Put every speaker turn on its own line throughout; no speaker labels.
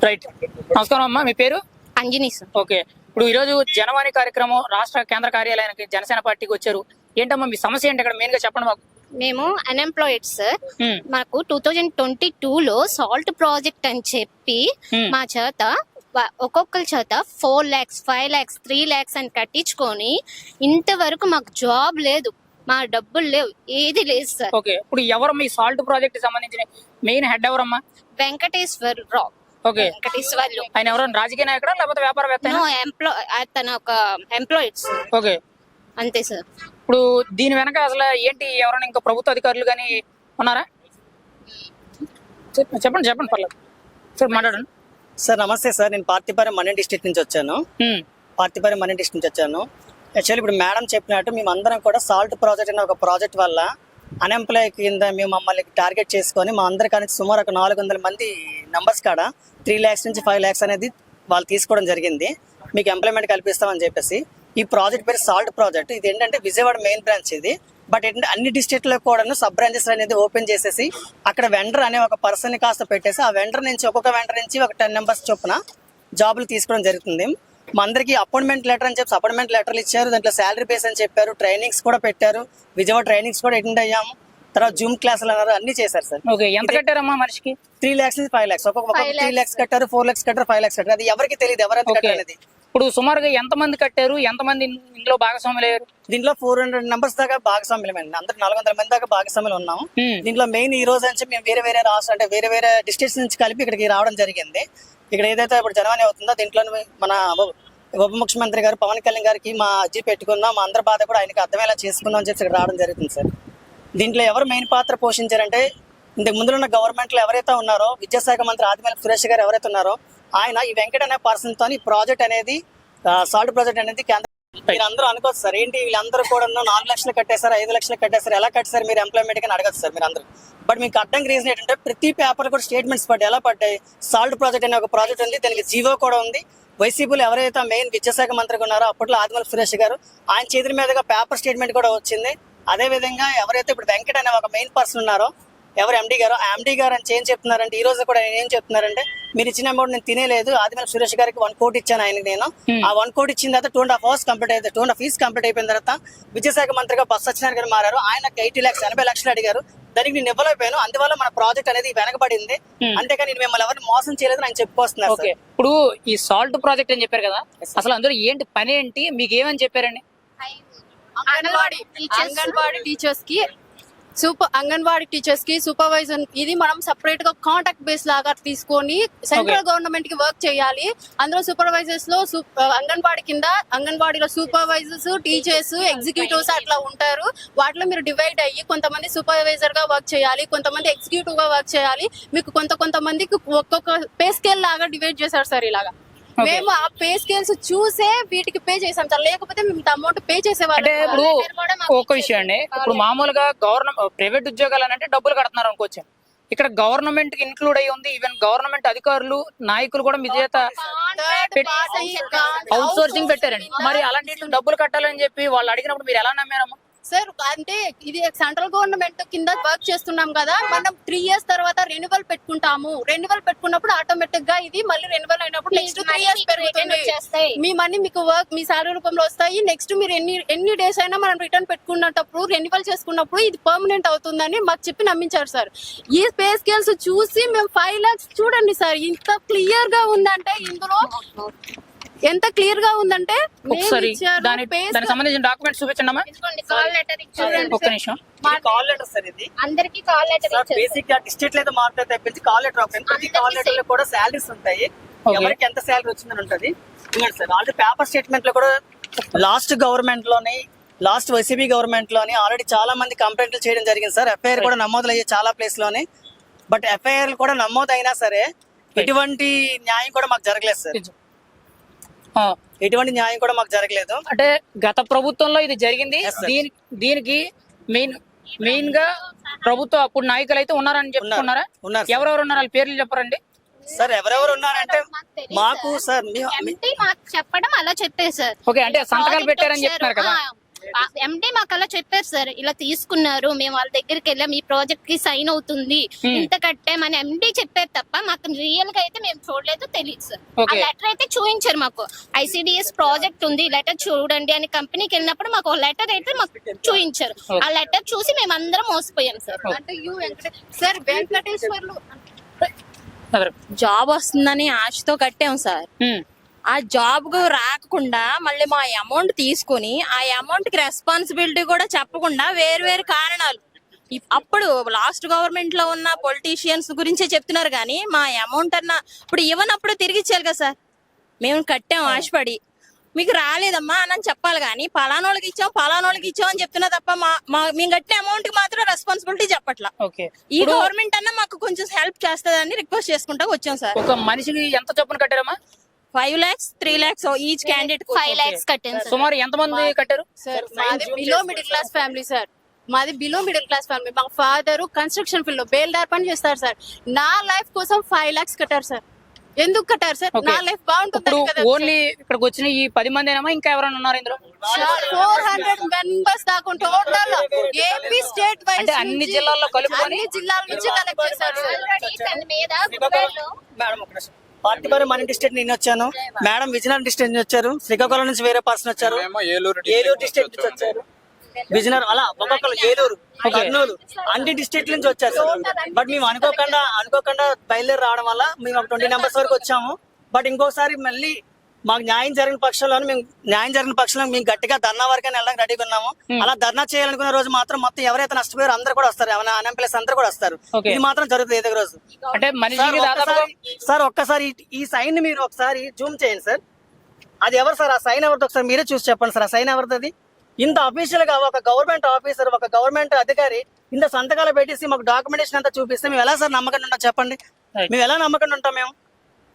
Right. నమస్కారం అమ్మా, మీ పేరు?
అంజనీ సార్.
ఓకే, ఇప్పుడు ఈరోజు జనవాణి కార్యక్రమం రాష్ట్ర కేంద్ర కార్యాలయానికి జనసేన పార్టీకి వచ్చారు. ఏంటమ్మా మీ సమస్య ఏంటి ఇక్కడ? మెయిన్ గా చెప్పండి మాకు.
మేము అన్ఎంప్లాయిడ్ సార్. మాకు 2022లో సాల్ట్ ప్రాజెక్ట్ అని చెప్పి మా చేత ఒక్కొక్కరి చేత 4 lakhs 5 lakhs 3 lakhs అని కట్టించుకొని ఇంతవరకు మాకు జాబ్ లేదు, మా డబ్బులు లేవు, ఏది లేదు సార్.
ఓకే, ఇప్పుడు ఎవరు మీ సాల్ట్ ప్రాజెక్ట్ సంబంధించిన మెయిన్ హెడ్ ఎవరమ్మా?
వెంకటేశ్వర్ రావు.
ఓకే,
వెంకటేశ్వర్లు
ఆయన ఎవరైనా రాజకీయ నాయకుడా లేకపోతే వ్యాపారవేత్త?
తన ఒక ఎంప్లాయిడ్ సార్.
ఓకే,
అంతే సార్.
ఇప్పుడు దీని వెనక అసలు ఏంటి? ఎవరైనా ఇంకా ప్రభుత్వ అధికారులు కానీ ఉన్నారా? చెప్పండి చెప్పండి, పర్లేదు సార్, మాట్లాడండి
సార్. నమస్తే సార్, నేను పార్టీపురం మన్యం డిస్ట్రిక్ట్ నుంచి వచ్చాను. పార్టీపురం మన్యం డిస్ట్రిక్ట్ నుంచి వచ్చాను. యాక్చువల్లీ ఇప్పుడు మేడం చెప్పినట్టు మేము అందరం కూడా సాల్ట్ ప్రాజెక్ట్ అనే ఒక ప్రాజెక్ట్ వల్ల అన్ఎంప్లాయ్ కింద మేము మమ్మల్ని టార్గెట్ చేసుకొని మా అందరికీ సుమారు ఒక 400 మంది నంబర్స్ కాడ 3 lakhs నుంచి 5 lakhs అనేది వాళ్ళు తీసుకోవడం జరిగింది. మీకు ఎంప్లాయ్మెంట్ కల్పిస్తామని చెప్పేసి. ఈ ప్రాజెక్ట్ పేరు సాల్ట్ ప్రాజెక్ట్. ఇది ఏంటంటే విజయవాడ మెయిన్ బ్రాంచ్ ఇది. బట్ ఏంటంటే అన్ని డిస్ట్రిక్ట్లో కూడా సబ్ బ్రాంచెస్ అనేది ఓపెన్ చేసేసి అక్కడ వెండర్ అనే ఒక పర్సన్ కాస్త పెట్టేసి ఆ వెండర్ నుంచి ఒక్కొక్క వెండర్ నుంచి ఒక 10 members చొప్పున జాబులు తీసుకోవడం జరుగుతుంది. మా అందరికి అపాయింట్మెంట్ లెటర్ అని చెప్పి అపాయింట్మెంట్ లెటర్లు ఇచ్చారు. దాంట్లో శాలరీ బేస్ అని చెప్పారు. ట్రైనింగ్స్ కూడా పెట్టారు. విజయవాడ ట్రైనింగ్స్ కూడా అటెండ్ అయ్యాము. తర్వాత జూమ్ క్లాసులు అన్నారు, అన్ని చేశారు సార్.
ఓకే, ఎంత కట్టారమ్మా మనిషికి?
3 lakhs నుంచి 5 lakhs. ఒక్కొక్క 3 lakhs కట్టారు, 4 lakhs కట్టారు, 5 lakhs కట్టారు. అది ఎవరికి తెలియదు ఎవరైతే కట్టారు అనేది.
ఇప్పుడు సుమారుగా ఎంతమంది కట్టారు, ఎంతమంది ఇంట్లో భాగస్వాములు అయ్యారు?
దీంట్లో 400 numbers దాకా భాగస్వామ్యులమండి. అందరు 400 మంది దాకా భాగస్వాములు ఉన్నాము. దీంట్లో మెయిన్ ఈ రోజు నుంచి మేము వేరే వేరే రాష్ట్ర అంటే వేరే వేరే డిస్ట్రిక్ట్స్ నుంచి కలిపి ఇక్కడికి రావడం జరిగింది. ఇక్కడ ఏదైతే ఇప్పుడు జనవాణి అవుతుందో దీంట్లో మన ఉప ముఖ్యమంత్రి గారు పవన్ కళ్యాణ్ గారికి మా అర్జీ పెట్టుకుందాం, మా అందరి బాధ కూడా ఆయనకి అర్థమయ్యేలా చేసుకుందాం అని చెప్పి ఇక్కడ రావడం జరుగుతుంది సార్. దీంట్లో ఎవరు మెయిన్ పాత్ర పోషించారంటే ఇంతకు ముందు ఉన్న గవర్నమెంట్లో ఎవరైతే ఉన్నారో విద్యాశాఖ మంత్రి ఆదిమూలపు సురేష్ గారు ఎవరైతే ఉన్నారో ఆయన ఈ వెంకట అనే పర్సన్ తో ఈ ప్రాజెక్ట్ అనేది సాల్ట్ ప్రాజెక్ట్ అనేది కేంద్ర. మీరు అందరూ అనుకోవచ్చు సార్, ఏంటి వీళ్ళందరూ కూడా 4 లక్షలు కట్టేశారు, 5 లక్షలు కట్టేశారు, ఎలా కట్టేశారు మీరు ఎంప్లాయ్మెంట్ అని అడగచ్చు సార్ మీరు అందరూ. బట్ మీకు అర్థం రీజన్ ఏంటంటే ప్రతి పేపర్ కూడా స్టేట్మెంట్స్ పడ్డాయి. ఎలా పడ్డాయి? సాల్ట్ ప్రాజెక్ట్ అనే ఒక ప్రాజెక్ట్ ఉంది, దానికి జీవో కూడా ఉంది. వైసీపీలో ఎవరైతే మెయిన్ విద్యాశాఖ మంత్రిగా ఉన్నారో అప్పట్లో ఆదిమూలపు సురేష్ గారు ఆయన చేతుల మీదుగా పేపర్ స్టేట్మెంట్ కూడా వచ్చింది. అదే విధంగా ఎవరైతే ఇప్పుడు వెంకట అనే ఒక మెయిన్ పర్సన్ ఉన్నారో ఎవరు ఎండీ గారు, ఆ ఎండీ గారు అని ఏం చెప్తున్నారంటే ఈ రోజు కూడా ఏం చెప్తున్నారంటే మీరు ఇచ్చిన అమౌంట్ నేను తినేలేదు, ఆదిమూలపు సురేష్ గారికి 1 crore ఇచ్చాను ఆయనకి నేను. ఆ 1 crore ఇచ్చిన తర్వాత 2.5 hours కంప్లీట్ అయితే 2.5 years కంప్లీట్ అయిపోయిన తర్వాత విద్యాశాఖ మంత్రిగా బొత్స సత్యనారాయణ గారు మారారు. ఆయనకు 80 lakhs 80 లక్షలు అడిగారు. దానికి నేను ఇవ్వలేకపోయాను, అందువల్ల మన ప్రాజెక్ట్ అనేది వెనకబడింది. అంతేకాని నేను మిమ్మల్ని ఎవరిని మోసం చేయలేదు అని చెప్పుకొస్తున్నారు.
ఇప్పుడు ఈ సాల్ట్ ప్రాజెక్ట్ అని చెప్పారు కదా, అసలు అందులో ఏంటి పని ఏంటి, మీకు ఏమని చెప్పారండి?
అంగన్వాడీ టీచర్స్ కి సూపర్వైజర్ ఇది మనం సెపరేట్ గా కాంటాక్ట్ బేస్ లాగా తీసుకొని సెంట్రల్ గవర్నమెంట్ కి వర్క్ చేయాలి. అందులో సూపర్వైజర్స్ లో అంగన్వాడీ కింద అంగన్వాడీలో సూపర్వైజర్స్, టీచర్స్, ఎగ్జిక్యూటివ్స్ అట్లా ఉంటారు. వాటిలో మీరు డివైడ్ అయ్యి కొంతమంది సూపర్వైజర్ గా వర్క్ చేయాలి, కొంతమంది ఎగ్జిక్యూటివ్ గా వర్క్ చేయాలి. మీకు కొంతమందికి ఒక్కొక్క పే స్కేల్ లాగా డివైడ్ చేశారు సార్. ఇలాగా మేము ఆ పే స్కేల్స్ చూసే వీటికి పే చేసాం సార్, లేకపోతే మేము అమౌంట్ పే చేసేవాళ్ళం.
ఇప్పుడు ఒక విషయం అండి, ఇప్పుడు మామూలుగా గవర్నమెంట్ ప్రైవేట్ ఉద్యోగాలు అంటే డబ్బులు కడుతున్నారు అనుకోవచ్చు. ఇక్కడ గవర్నమెంట్ కి ఇన్క్లూడ్ అయ్యి ఉంది. ఈవెన్ గవర్నమెంట్ అధికారులు, నాయకులు కూడా మీ చేత అవుట్ సోర్సింగ్ పెట్టారండి. మరి అలాంటి డబ్బులు కట్టాలని చెప్పి వాళ్ళు అడిగినప్పుడు మీరు ఎలా నమ్మారమ్మా?
సార్ అంటే ఇది సెంట్రల్ గవర్నమెంట్ కింద వర్క్ చేస్తున్నాం కదా, మనం 3 years తర్వాత రెన్యువల్ పెట్టుకుంటాము. రెన్యువల్ పెట్టుకున్నప్పుడు ఆటోమేటిక్ గా ఇది మళ్ళీ రెన్యువల్ అయినప్పుడు నెక్స్ట్ 3 years పెరుగుతుంది. మీ మనీ మీకు వర్క్ మీ సాలరీ రూపంలో వస్తాయి. నెక్స్ట్ మీరు ఎన్ని డేస్ అయినా మనం రిటర్న్ పెట్టుకున్నప్పుడు రెన్యువల్ చేసుకున్నప్పుడు ఇది పర్మనెంట్ అవుతుందని మాకు చెప్పి నమ్మించారు సార్. ఈ పే స్కేల్స్ చూసి మేము 5 lakhs చూడండి సార్, ఇంత క్లియర్ గా ఉందంటే ఇందులో ఎంత క్లియర్ గా ఉందంటే
ఒకసారి దానికి సంబంధించిన డాక్యుమెంట్స్ చూపించండి అమ్మా. ఒక్క నిమిషం.
కాల్ లెటర్ సార్ ఇది.
అందరికి కాల్ లెటర్ ఇచ్చారు.
బేసిక్ గా డిస్ట్రిక్ట్ లేదా మార్కెట్ తెప్పించి కాల్ లెటర్ వస్తుంది. ప్రతి కాల్ లెటర్ లో కూడా సాలరీస్ ఉంటాయి, ఎవరికి ఎంత సాలరీ వచ్చిందని ఉంటది. సార్ ఆల్రెడీ పేపర్ స్టేట్మెంట్ లో కూడా లాస్ట్ వైసీపీ గవర్నమెంట్ లోని ఆల్రెడీ చాలా మంది కంప్లైంట్లు చేయడం జరిగింది సార్. ఎఫ్ఐఆర్ కూడా నమోదు అయ్యే చాలా ప్లేస్ లోని. బట్ ఎఫ్ఐఆర్ కూడా నమోదు అయినా సరే ఎటువంటి న్యాయం కూడా మాకు జరగలేదు సార్. ఎటువంటి న్యాయం కూడా మాకు జరగలేదు.
అంటే గత ప్రభుత్వంలో ఇది జరిగింది. దీనికి మెయిన్ గా ప్రభుత్వం అప్పుడు నాయకులు అయితే ఉన్నారని చెప్పుకున్నారా? ఎవరెవరు ఉన్నారు వాళ్ళ పేర్లు చెప్పరండి
సార్. ఎవరెవరు ఉన్నారంటే మాకు సార్
చెప్పడం అలా చెప్పేది సార్.
ఓకే, అంటే సంతకాలు పెట్టారని చెప్తున్నారు కదా.
ఎండి మాకు అలా చెప్పారు సార్, ఇలా తీసుకున్నారు, మేము వాళ్ళ దగ్గరికి వెళ్ళాం, ఈ ప్రాజెక్ట్ కి సైన్ అవుతుంది, ఇంత కట్టామని ఎండి చెప్పారు తప్ప మాకు రియల్ గా అయితే మేము చూడలేదు, తెలియదు సార్. ఆ లెటర్ అయితే చూపించారు మాకు, ఐసిడిఎస్ ప్రాజెక్ట్ ఉంది, లెటర్ చూడండి అని కంపెనీకి వెళ్ళినప్పుడు మాకు లెటర్ అయితే మాకు చూపించారు. ఆ లెటర్ చూసి మేము అందరం మోసపోయాం సార్.
అంటే సార్ వెంకటేశ్వర్లు
జాబ్ వస్తుందని ఆశతో కట్టాం సార్. ఆ జాబ్ రాకుండా మళ్ళీ మా అమౌంట్ తీసుకుని ఆ అమౌంట్ కి రెస్పాన్సిబిలిటీ కూడా చెప్పకుండా వేరు కారణాలు. అప్పుడు లాస్ట్ గవర్నమెంట్ లో ఉన్న పొలిటీషియన్స్ గురించే చెప్తున్నారు కానీ మా అమౌంట్ అన్న ఇప్పుడు ఇవ్వనప్పుడు తిరిగి ఇచ్చేయాలి కదా సార్. మేము కట్టాం ఆశపడి, మీకు రాలేదమ్మా అని చెప్పాలి కానీ పలానోళ్ళకి ఇచ్చాం అని చెప్తున్నా తప్ప మేము కట్టిన అమౌంట్ కి మాత్రం రెస్పాన్సిబిలిటీ చెప్పట్లా. ఈ గవర్నమెంట్ అన్న మాకు కొంచెం హెల్ప్ చేస్తుందని రిక్వెస్ట్ చేసుకుంటా వచ్చాం సార్.
ఒక మనిషికి ఎంత చొప్పున కట్టారమ్మా?
5 lakhs 3 lakhs each candidate
5 lakhs కట్టాను సార్.
సుమారు ఎంత మంది కట్టారు?
సార్ మాది below middle class family sir, మాది బిలో మిడిల్ క్లాస్ ఫ్యామిలీ. మా ఫాదర్ కన్స్ట్రక్షన్ ఫీల్డ్ లో బేల్దార్ పని చేస్తారు సార్. నా లైఫ్ కోసం 5 lakhs కట్టారు సార్. ఎందుకు కట్టారు సార్? నా లైఫ్ బాగుంటుంది కదా.
ఓన్లీ ఇక్కడికి వచ్చిన ఈ 10 మందేనా, ఇంకా ఎవరైనా ఉన్నారు ఇందులో?
400 మెంబర్స్ దాకా టోటల్ ఏపీ స్టేట్ వైజ్
అంటే అన్ని జిల్లాల్లో కలుపుకొని
అన్ని జిల్లాల నుంచి కలెక్ట్ చేశారు సార్.
మేడం ఒక నిమిషం. పార్టీపరి మన డిస్ట్రిక్ట్ నేను వచ్చాను, మేడం విజయనగరం డిస్ట్రిక్ట్ నుంచి వచ్చారు, శ్రీకాకుళం నుంచి వేరే పర్సన్ వచ్చారు, ఏలూరు డిస్ట్రిక్ట్ నుంచి వచ్చారు, విజయనగరం, అలా ఒక్కొక్కరు ఏలూరు, కర్నూలు, అన్ని డిస్ట్రిక్ట్ నుంచి వచ్చారు సార్. బట్ మేము అనుకోకుండా బయలుదేరి రావడం వల్ల మేము 20 మెంబర్స్ వరకు వచ్చాము. బట్ ఇంకోసారి మళ్ళీ మాకు న్యాయం జరిగిన పక్షంలో మేము గట్టిగా ధర్నా వరకైనా వెళ్ళడానికి రెడీగా ఉన్నాము. అలా ధర్నా చేయాలనుకున్న రోజు మాత్రం మొత్తం ఎవరైతే నష్టపోయారో అందరూ కూడా వస్తారు, అన్ఎంప్లాయ్స్ అందరూ కూడా వస్తారు. ఇది మాత్రం జరుగుతుంది ఏదో రోజు.
అంటే మనిషికి
సార్ ఒక్కసారి ఈ సైన్ మీరు ఒకసారి జూమ్ చేయండి సార్. అది ఎవరు సార్? ఆ సైన్ ఎవరితో ఒకసారి మీరే చూసి చెప్పండి సార్. ఆ సైన్ ఎవరిది? ఇంత అఫీషియల్ గా ఒక గవర్నమెంట్ ఆఫీసర్, ఒక గవర్నమెంట్ అధికారి ఇంత సంతకాలు పెట్టేసి మాకు డాక్యుమెంటేషన్ అంతా చూపిస్తే మేము ఎలా సార్ నమ్మకంగా ఉంటాం చెప్పండి? మేము ఎలా నమ్మకంగా ఉంటాం? మేము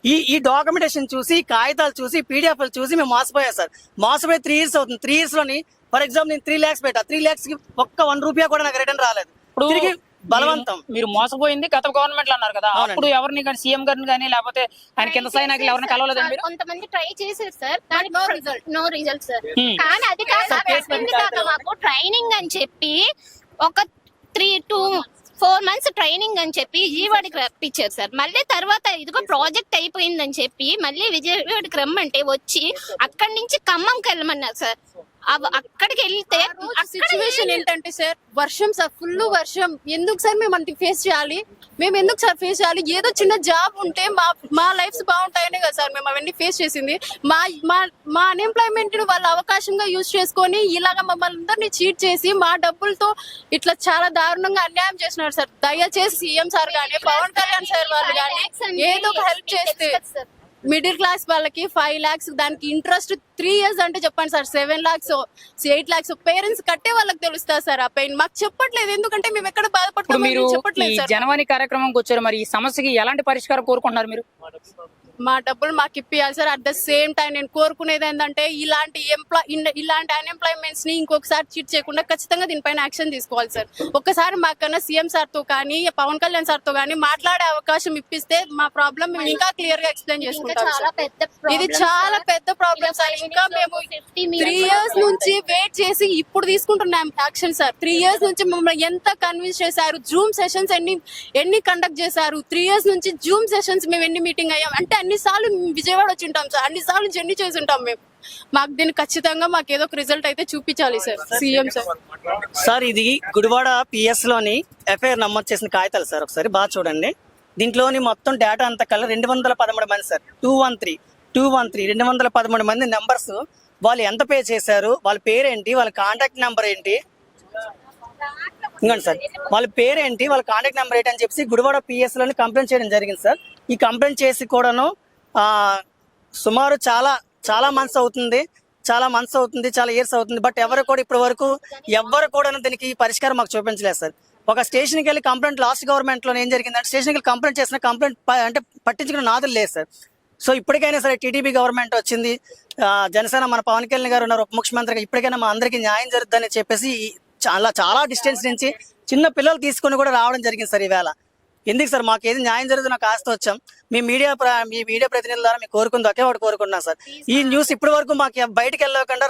ఈ డాక్యుమెంటేషన్ చూసి, కాగితాలు చూసి, పీడిఎఫ్లు చూసి మేము మోసపోయాం సార్. మోసపోయి 3 years అవుతుంది. 3 years లోని ఫర్ ఎగ్జాంపుల్ నేను 3 lakhs పెట్టా, 3 lakhs కి ఒక్క 1 రూపాయ కూడా నాకు రిటర్న్ రాలేదు. తిరిగి బలవంతం.
మీరు మోసపోయింది గత గవర్నమెంట్ లో అన్నారు కదా, అప్పుడు ఎవరిని కానీ సీఎం గారిని కానీ లేకపోతే ఆయన కింద స్థాయి ఎవరిని కలవలేదండి మీరు?
కొంతమంది ట్రై చేశారు సార్, నో రిజల్ట్ సార్. కానీ అది కాక మాకు ట్రైనింగ్ అని చెప్పి ఒక 3 to 4 months ట్రైనింగ్ అని చెప్పి విజయవాడకి రప్పించారు సార్. మళ్ళీ తర్వాత ఇదిగో ప్రాజెక్ట్ అయిపోయిందని చెప్పి మళ్ళీ విజయవాడకి రమ్మంటే వచ్చి అక్కడి నుంచి ఖమ్మంకి వెళ్ళమన్నారు సార్. అక్కడికి వెళ్తే
సిచ్యువేషన్ ఏంటంటే సార్, వర్షం సార్, ఫుల్ వర్షం. ఎందుకు సార్ మేము అంటే ఫేస్ చేయాలి? మేము ఎందుకు సార్ ఫేస్ చేయాలి? ఏదో చిన్న జాబ్ ఉంటే మా లైఫ్స్ బాగుంటాయనే కదా సార్ మేము అవన్నీ ఫేస్ చేసింది. మా అన్ఎంప్లాయ్మెంట్ వాళ్ళ అవకాశంగా యూజ్ చేసుకొని ఇలాగ మమ్మల్ని అందరినీ చీట్ చేసి మా డబ్బులతో ఇట్లా చాలా దారుణంగా అన్యాయం చేస్తున్నారు సార్. దయచేసి సీఎం సార్ గానీ, పవన్ కళ్యాణ్ సార్ వాళ్ళు కానీ ఏదో ఒక హెల్ప్ చేస్తే మిడిల్ క్లాస్ వాళ్ళకి 5 lakhs, దానికి ఇంట్రెస్ట్ 3 years అంటే చెప్పండి సార్. 7 lakhs 8 lakhs పేరెంట్స్ కట్టే వాళ్ళకి తెలుస్తా సార్. ఆ పెయిన్ మాకు చెప్పట్లేదు, ఎందుకంటే మేము ఎక్కడ బాధపడుతున్నాం
మీరు
చెప్పట్లేదు సార్.
జనవాణి కార్యక్రమంకి వచ్చారు, మరి ఈ సమస్యకి ఎలాంటి పరిష్కారం కోరుకుంటున్నారు మీరు?
మా డబ్బులు మాకు ఇప్పియాలి sir. At the same time నేను కోరుకునేది ఏంటంటే ఇలాంటి అన్ఎంప్లాయ్మెంట్స్ ని ఇంకొకసారి చీట్ చేయకుండా ఖచ్చితంగా దీనిపైన యాక్షన్ తీసుకోవాలి సార్. ఒక్కసారి మాకన్నా సీఎం సార్ తో కానీ, పవన్ కళ్యాణ్ సార్ తో కానీ మాట్లాడే అవకాశం ఇప్పిస్తే మా ప్రాబ్లం మేము ఇంకా క్లియర్ గా ఎక్స్ప్లెయిన్ చేసుకుంటాం. ఇది చాలా పెద్ద ప్రాబ్లం సార్. ఇంకా మేము 3 years నుంచి వెయిట్ చేసి ఇప్పుడు తీసుకుంటున్నాం యాక్షన్ సార్. 3 years నుంచి మమ్మల్ని ఎంత కన్విన్స్ చేశారు, జూమ్ సెషన్స్ ఎన్ని కండక్ట్ చేశారు. 3 years నుంచి జూమ్ సెషన్స్ మేము ఎన్ని మీటింగ్ అయ్యాం అంటే అన్నిసార్లు విజయవాడ వచ్చి ఉంటాం సార్, అన్నిసార్లు జర్నీ చేసి ఉంటాం మేము. మాకు దీన్ని ఖచ్చితంగా మాకు ఏదో ఒక రిజల్ట్ అయితే చూపించాలి సార్ సీఎం సార్.
సార్ ఇది గుడివాడ పిఎస్ లోని ఎఫ్ఐఆర్ నమోదు చేసిన కాగితాలు సార్. ఒకసారి బాగా చూడండి. దీంట్లోని మొత్తం డేటా అంతా కల్లా 213 మంది సార్. 213 213 మంది నెంబర్స్. వాళ్ళు ఎంత పే చేశారు, వాళ్ళ పేరేంటి, వాళ్ళ కాంటాక్ట్ నెంబర్ ఏంటి, ఇంకోండి సార్ వాళ్ళ పేరేంటి, వాళ్ళ కాంటాక్ట్ నెంబర్ ఏంటి అని చెప్పి గుడివాడ పిఎస్ లోని కంప్లైంట్ చేయడం జరిగింది సార్. ఈ కంప్లైంట్ చేసి కూడాను సుమారు చాలా మంత్స్ అవుతుంది, చాలా ఇయర్స్ అవుతుంది. బట్ ఎవరు కూడా ఇప్పటి వరకు ఎవ్వరు కూడా దీనికి పరిష్కారం మాకు చూపించలేదు సార్. ఒక స్టేషన్కి వెళ్ళి కంప్లైంట్, లాస్ట్ గవర్నమెంట్ లో ఏం జరిగిందంటే స్టేషన్కి వెళ్ళి కంప్లైంట్ చేసిన కంప్లైంట్ అంటే పట్టించుకున్న నాదులు లేదు సార్. సో ఇప్పటికైనా సరే టీడీపీ గవర్నమెంట్ వచ్చింది, జనసేన మన పవన్ కళ్యాణ్ గారు ఉన్నారు ఉప ముఖ్యమంత్రిగా, ఇప్పటికైనా మా అందరికీ న్యాయం జరుగుతుందని చెప్పేసి చాలా డిస్టెన్స్ నుంచి చిన్న పిల్లలు తీసుకొని కూడా రావడం జరిగింది సార్. ఈవేళ ఎందుకు సార్ మాకు ఏది న్యాయం జరుగుతుందో నాకు ఆస్తి వచ్చాం. మీ మీడియా ప్రతినిధుల ద్వారా మీకు కోరుకుంది ఒకే ఒకటి కోరుకుంటున్నాం సార్. ఈ న్యూస్ ఇప్పటి వరకు మాకు బయటకు వెళ్ళకుండా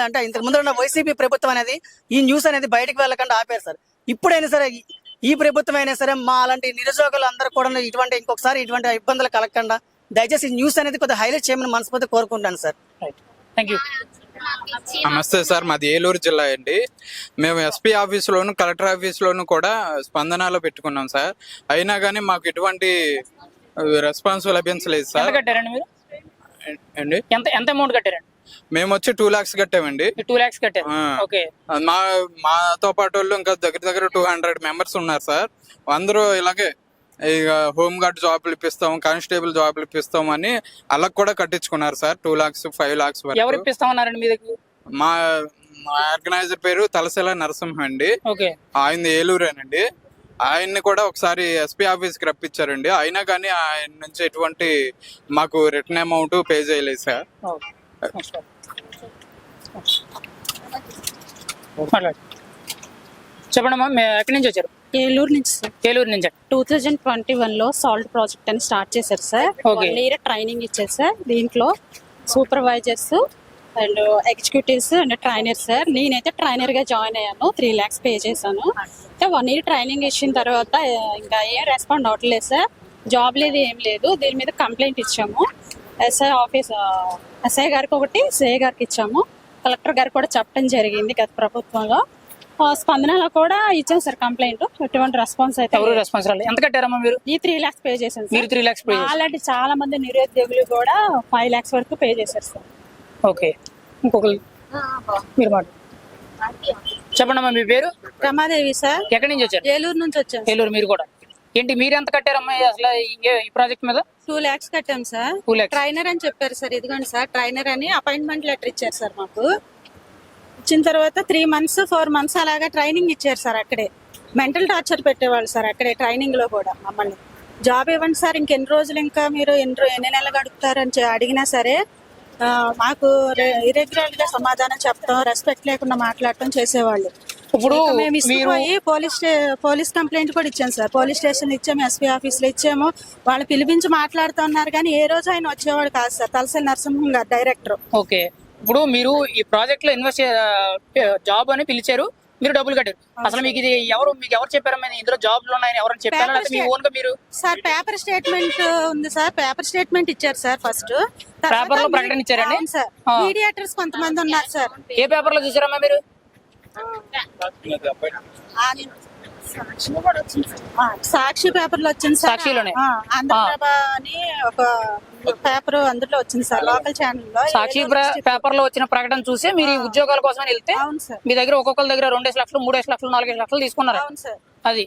అంటే ఇంతకు ముందు ఉన్న వైసీపీ ప్రభుత్వం అనేది ఈ న్యూస్ అనేది బయటకు వెళ్ళకుండా ఆపారు సార్. ఇప్పుడైనా సరే ఈ ప్రభుత్వం అయినా సరే మా అలాంటి నిరుద్యోగులు అందరూ కూడా ఇంకొకసారి ఇటువంటి ఇబ్బందులు కలగకుండా దయచేసి ఈ న్యూస్ అనేది కొద్దిగా హైలైట్ చేయమని మనస్ఫూర్తిగా కోరుకుంటాను సార్.
Thank you.
నమస్తే సార్, మాది ఏలూరు జిల్లా అండి. మేము ఎస్పీ ఆఫీసులోను కలెక్టర్ ఆఫీసులోను కూడా స్పందనలో పెట్టుకున్నాం సార్. అయినా కానీ మాకు ఎటువంటి రెస్పాన్స్ లభించలేదు
ఎంత
సార్.
కట్టారండి మీరు?
అండి
ఎంత అమౌంట్ కట్టారండి?
మేము వచ్చి 2 lakhs కట్టామండి.
2 lakhs కట్టారు. ఓకే.
మాతో పాటు వాళ్ళు ఇంకా దగ్గర 200 members ఉన్నారు సార్. అందరూ ఇలాగే ఇక హోమ్ గార్డ్ జాబ్లు ఇప్పిస్తాం, కానిస్టేబుల్ జాబ్లు ఇప్పిస్తాం అని అలా కూడా కట్టించుకున్నారు సార్. 2 lakhs 5 lakhs
ఎవరు
వరకు.
ఇప్పిస్తామన్నారండి మీ దగ్గర?
మా ఆర్గనైజర్ పేరు తలసెల నరసింహ అండి.
ఓకే.
ఆయన ఏలూరేనండి. ఆయన్ని కూడా ఒకసారి ఎస్పీ ఆఫీస్ కి రప్పించారండి. అయినా కానీ ఆయన నుంచి ఎటువంటి మాకు రిటర్న్ అమౌంట్ పే చేయలేదు సార్.
చెప్పండమ్మా, ఎక్కడి నుంచి వచ్చారు?
ఏలూరు నుంచి సార్.
ఏలూరు నుంచి.
2021లో సాల్ట్ ప్రాజెక్ట్ అని స్టార్ట్ చేశారు సార్.
Okay.
1 year ట్రైనింగ్ ఇచ్చారు సార్. దీంట్లో supervisors and executives and trainer sir. నేనైతే ట్రైనర్ గా జాయిన్ అయ్యాను. 3 lakhs పే చేశాను. 1 year ట్రైనింగ్ ఇచ్చిన తర్వాత ఇంకా ఏం రెస్పాండ్ అవ్వట్లేదు సార్. జాబ్ లేదు, ఏం లేదు. దీని మీద కంప్లైంట్ ఇచ్చాము. ఎస్ఐ గారికి ఒకటి, సిఐ గారికి ఇచ్చాము. కలెక్టర్ గారికి కూడా చెప్పడం జరిగింది గత ప్రభుత్వంలో. స్పందనలో కూడా ఇచ్చాం సార్ కంప్లైంట్. ఎటువంటి రెస్పాన్స్ అయితే
ఎవరు రెస్పాన్స్ రాలేదు. ఎంత కట్టారమ్మా మీరు?
ఈ 3 lakhs పే చేశాను
మీరు
సార్.
3 lakhs పే చేశారు.
అలాంటి చాలా మంది నిరుద్యోగులు కూడా 5 lakhs వరకు పే చేశారు సార్.
ఓకే. ఇంకొకరు మీరు మాట చెప్పండమ్మా, మీ పేరు?
రమాదేవి సార్.
ఎక్కడి నుంచి వచ్చారు?
ఏలూరు నుంచి వచ్చాను.
ఏలూరు. మీరు కూడా ఏంటి, మీరు ఎంత కట్టారమ్మా అసలు ఈ ప్రాజెక్ట్ మీద?
2 lakhs కట్టాం సార్.
2 lakhs.
ట్రైనర్ అని చెప్పారు సార్. ఇదిగోండి సార్, ట్రైనర్ అని అపాయింట్మెంట్ లెటర్ ఇచ్చారు సార్ మాకు. ఇచ్చిన తర్వాత 3 months 4 months అలాగా ట్రైనింగ్ ఇచ్చారు సార్. అక్కడే మెంటల్ టార్చర్ పెట్టేవాళ్ళు సార్. అక్కడే ట్రైనింగ్ లో కూడా మమ్మల్ని జాబ్ ఇవ్వండి సార్, ఇంకెన్ని రోజులు, ఇంకా మీరు ఎన్ని నెలలు గడుపుతారని అడిగినా సరే మాకు ఇరెగ్యులర్ గా సమాధానం చెప్పడం, రెస్పెక్ట్ లేకుండా మాట్లాడటం చేసేవాళ్ళు.
ఇప్పుడు
మేము ఇచ్చిపోయి పోలీస్ కంప్లైంట్ కూడా ఇచ్చాం సార్. పోలీస్ స్టేషన్ ఇచ్చాము, ఎస్పీ ఆఫీస్ లో ఇచ్చాము. వాళ్ళు పిలిపించి మాట్లాడుతున్నారు కానీ ఏ రోజు ఆయన వచ్చేవాడు కాదు సార్. తలసెల నరసింహం గారు డైరెక్టర్.
ఓకే. ఇప్పుడు మీరు ఈ ప్రాజెక్ట్ లో జాబ్ అని పిలిచారు, మీరు డబ్బులు కట్టారు. అసలు మీకు ఇది మీకు ఎవరు చెప్పారమ్మా ఇందులో జాబ్లు ఉన్నాయని? ఎవరైనా చెప్పారా లేకపోతే మీ ఓన్ గా మీరు?
సార్ పేపర్ స్టేట్మెంట్ ఉంది సార్. పేపర్ స్టేట్మెంట్ ఇచ్చారు సార్ ఫస్ట్.
పేపర్ లో ప్రకటన ఇచ్చారండి
సార్. మీడియేటర్స్ కొంతమంది ఉన్నారు సార్.
ఏ పేపర్ లో చూసారమ్మా మీరు?
సాక్షి పేపర్ లో వచ్చింది సార్.
సాక్షిలోనే?
ఆంధ్రప్రభ అని ఒక పేపర్ అందులో వచ్చింది సార్, లోకల్ ఛానల్ లో.
సాక్షి పేపర్ లో వచ్చిన ప్రకటన చూసి మీరు ఈ ఉద్యోగాల కోసం వెళ్తే
అవును సార్.
మీ దగ్గర ఒక్కొక్కరి దగ్గర 2 లక్షలు 3 లక్షలు 4 లక్షలు తీసుకున్నారు.
అవును సార్.
అది